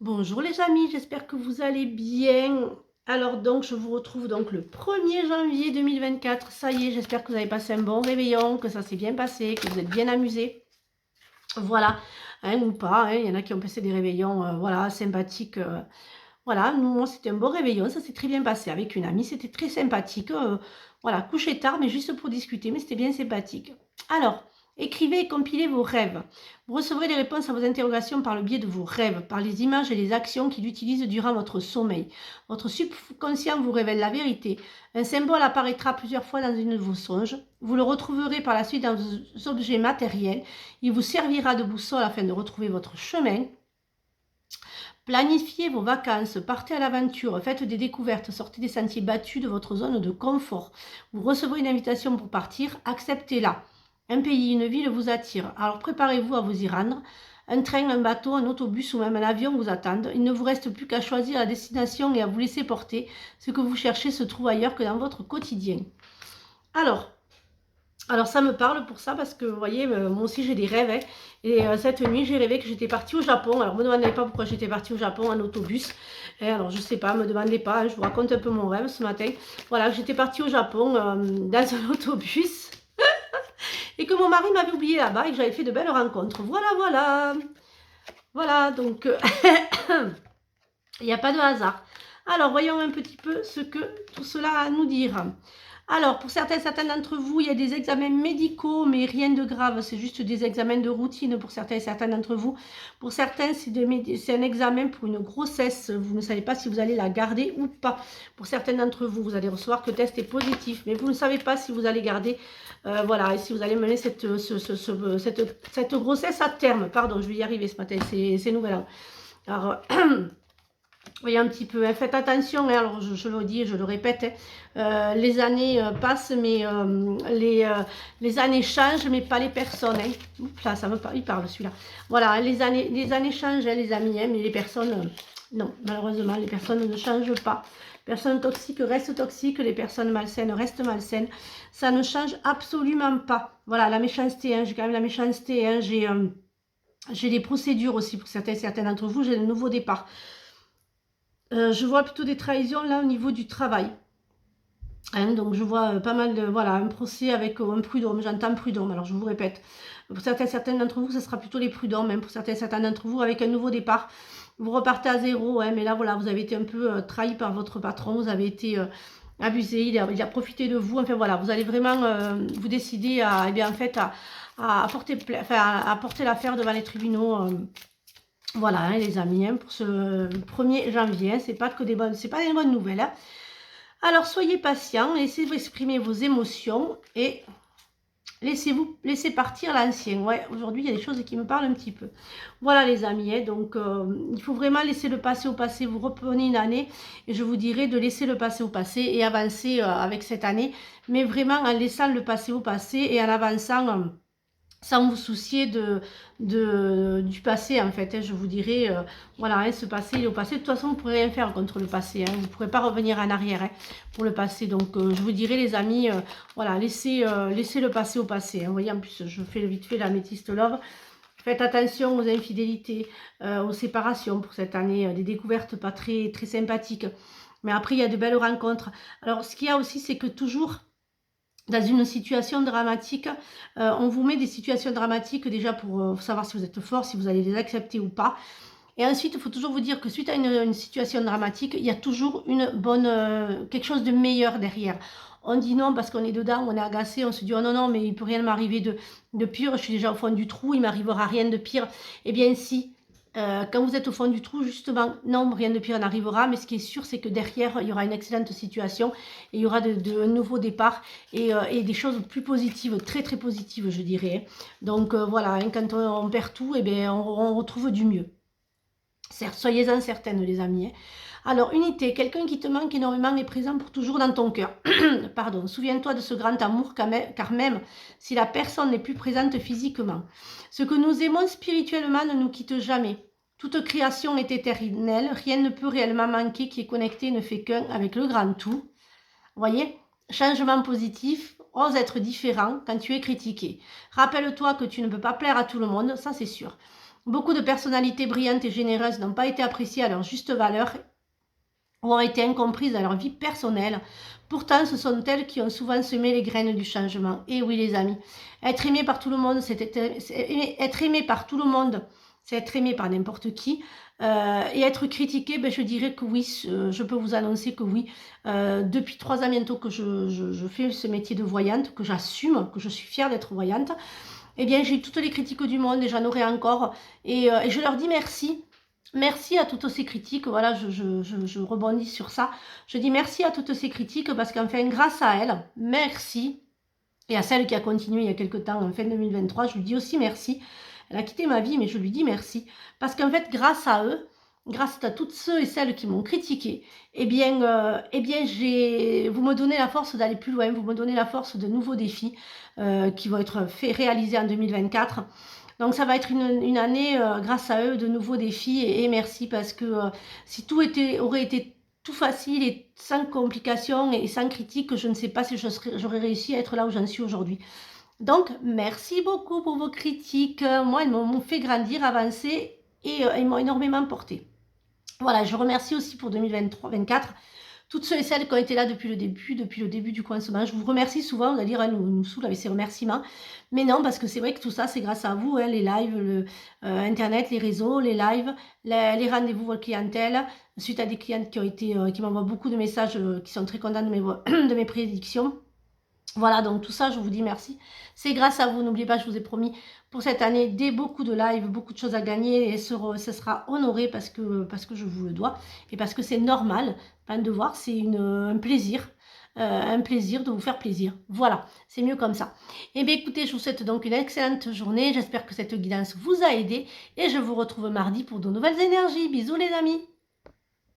Bonjour les amis, j'espère que vous allez bien. Alors donc, je vous retrouve donc le 1er janvier 2024. Ça y est, j'espère que vous avez passé un bon réveillon, que ça s'est bien passé, que vous êtes bien amusés. Voilà, hein, ou pas, hein, il y en a qui ont passé des réveillons voilà, sympathiques. Voilà, moi c'était un bon réveillon, ça s'est très bien passé avec une amie, c'était très sympathique. Voilà, couché tard, mais juste pour discuter, mais c'était bien sympathique. Alors, écrivez et compilez vos rêves. Vous recevrez des réponses à vos interrogations par le biais de vos rêves, par les images et les actions qu'il utilise durant votre sommeil. Votre subconscient vous révèle la vérité. Un symbole apparaîtra plusieurs fois dans une de vos songes. Vous le retrouverez par la suite dans vos objets matériels. Il vous servira de boussole afin de retrouver votre chemin. Planifiez vos vacances, partez à l'aventure, faites des découvertes, sortez des sentiers battus de votre zone de confort. Vous recevrez une invitation pour partir, acceptez-la. Un pays, une ville vous attire, alors préparez-vous à vous y rendre. Un train, un bateau, un autobus ou même un avion vous attendent. Il ne vous reste plus qu'à choisir la destination et à vous laisser porter. Ce que vous cherchez se trouve ailleurs que dans votre quotidien. Alors, ça me parle pour ça parce que, vous voyez, moi aussi j'ai des rêves. Hein. Et cette nuit, j'ai rêvé que j'étais partie au Japon. Alors, ne me demandez pas pourquoi j'étais partie au Japon en autobus. Alors, je sais pas, me demandez pas. Hein, je vous raconte un peu mon rêve ce matin. Voilà, j'étais partie au Japon dans un autobus. Et que mon mari m'avait oublié là-bas et que j'avais fait de belles rencontres. Voilà, voilà. Voilà, donc, il n'y a pas de hasard. Alors, voyons un petit peu ce que tout cela a à nous dire. Alors, pour certains d'entre vous, il y a des examens médicaux, mais rien de grave. C'est juste des examens de routine pour certains d'entre vous. Pour certains, c'est un examen pour une grossesse. Vous ne savez pas si vous allez la garder ou pas. Pour certains d'entre vous, vous allez recevoir que le test est positif, mais vous ne savez pas si vous allez garder, voilà, et si vous allez mener cette grossesse à terme. Pardon, je vais y arriver ce matin, c'est nouvel. Alors, voyez un petit peu, hein, faites attention, hein, alors je le dis et je le répète, hein, les années passent, mais les années changent, mais pas les personnes. Hein. Oups, là, ça me parle, il parle celui-là. Voilà, les années changent, hein, les amis, hein, mais les personnes, non, malheureusement, les personnes ne changent pas. Les personnes toxiques restent toxiques, les personnes malsaines restent malsaines. Ça ne change absolument pas. Voilà, la méchanceté, hein, j'ai quand même la méchanceté, hein, j'ai des procédures aussi pour certains d'entre vous, j'ai de nouveaux départs. Je vois plutôt des trahisons là au niveau du travail. Hein, donc je vois pas mal de, voilà, un procès avec un prud'homme, j'entends prud'homme, alors je vous répète. Pour certains d'entre vous, ce sera plutôt les prud'hommes, même pour certains d'entre vous, avec un nouveau départ. Vous repartez à zéro, hein, mais là voilà, vous avez été un peu trahi par votre patron, vous avez été abusé, il a profité de vous, enfin voilà, vous allez vraiment vous décider à, eh bien, en fait, à porter l'affaire devant les tribunaux. Voilà, hein, les amis, hein, pour ce 1er janvier, hein, c'est pas des bonnes nouvelles. Hein. Alors, soyez patients, laissez-vous exprimer vos émotions et laissez partir l'ancien. Ouais, aujourd'hui, il y a des choses qui me parlent un petit peu. Voilà, les amis, hein, donc il faut vraiment laisser le passé au passé. Vous reprenez une année et je vous dirais de laisser le passé au passé et avancer avec cette année, mais vraiment en laissant le passé au passé et en avançant sans vous soucier du passé, en fait. Hein, je vous dirais, voilà, hein, ce passé, il est au passé. De toute façon, vous ne pourrez rien faire contre le passé. Hein, vous ne pourrez pas revenir en arrière hein, pour le passé. Donc, je vous dirais, les amis, voilà, laissez le passé au passé. Hein. Vous voyez, en plus, je fais vite fait la métiste love. Faites attention aux infidélités, aux séparations pour cette année, des découvertes pas très, très sympathiques. Mais après, il y a de belles rencontres. Alors, ce qu'il y a aussi, c'est que toujours dans une situation dramatique, on vous met des situations dramatiques déjà pour savoir si vous êtes fort, si vous allez les accepter ou pas. Et ensuite, il faut toujours vous dire que suite à une situation dramatique, il y a toujours quelque chose de meilleur derrière. On dit non parce qu'on est dedans, on est agacé, on se dit oh non, non, mais il ne peut rien m'arriver de pire, je suis déjà au fond du trou, il ne m'arrivera rien de pire. Eh bien si, quand vous êtes au fond du trou, justement, non, rien de pire n'arrivera, mais ce qui est sûr, c'est que derrière, il y aura une excellente situation et il y aura un nouveau départ et des choses plus positives, très très positives, je dirais. Donc voilà, hein, quand on perd tout, eh bien, on retrouve du mieux. Certes, soyez-en certaines, les amis. Hein. Alors, unité, quelqu'un qui te manque énormément est présent pour toujours dans ton cœur. Pardon, souviens-toi de ce grand amour, car même si la personne n'est plus présente physiquement, ce que nous aimons spirituellement ne nous quitte jamais. Toute création est éternelle, rien ne peut réellement manquer, qui est connecté ne fait qu'un avec le grand tout. Vous voyez, changement positif, ose être différent quand tu es critiqué. Rappelle-toi que tu ne peux pas plaire à tout le monde, ça c'est sûr. Beaucoup de personnalités brillantes et généreuses n'ont pas été appréciées à leur juste valeur ou ont été incomprises dans leur vie personnelle. Pourtant, ce sont elles qui ont souvent semé les graines du changement. Et oui, les amis, être aimé par tout le monde, être aimé par tout le monde, c'est être aimé par n'importe qui. Et être critiqué, ben, je dirais que oui, je peux vous annoncer que oui. Depuis 3 ans bientôt que je fais ce métier de voyante, que j'assume, que je suis fière d'être voyante, eh bien, j'ai toutes les critiques du monde et j'en aurai encore. Et je leur dis merci. Merci à toutes ces critiques, voilà, je rebondis sur ça. Je dis merci à toutes ces critiques parce qu'enfin, grâce à elles, merci. Et à celle qui a continué il y a quelque temps, en fin 2023, je lui dis aussi merci. Elle a quitté ma vie, mais je lui dis merci. Parce qu'en fait, grâce à eux, grâce à toutes ceux et celles qui m'ont critiqué, vous me donnez la force d'aller plus loin, vous me donnez la force de nouveaux défis qui vont être réalisés en 2024. Donc ça va être une année, grâce à eux, de nouveaux défis et merci parce que si tout aurait été tout facile et sans complications et sans critique, je ne sais pas si j'aurais réussi à être là où j'en suis aujourd'hui. Donc, merci beaucoup pour vos critiques. Moi, elles m'ont fait grandir, avancer et elles m'ont énormément porté. Voilà, je remercie aussi pour 2023-2024 toutes ceux et celles qui ont été là depuis le début du commencement. Je vous remercie souvent, vous allez dire, hein, nous saoule avec ces remerciements. Mais non, parce que c'est vrai que tout ça, c'est grâce à vous, hein, les lives, Internet, les réseaux, les lives, les rendez-vous votre clientèle, suite à des clientes qui m'envoient beaucoup de messages, qui sont très contents de mes prédictions. Voilà, donc tout ça, je vous dis merci. C'est grâce à vous. N'oubliez pas, je vous ai promis pour cette année beaucoup de lives, beaucoup de choses à gagner et ce sera honoré parce que je vous le dois et parce que c'est normal. Pas un devoir, c'est un plaisir de vous faire plaisir. Voilà, c'est mieux comme ça. Et bien écoutez, je vous souhaite donc une excellente journée. J'espère que cette guidance vous a aidé et je vous retrouve mardi pour de nouvelles énergies. Bisous les amis.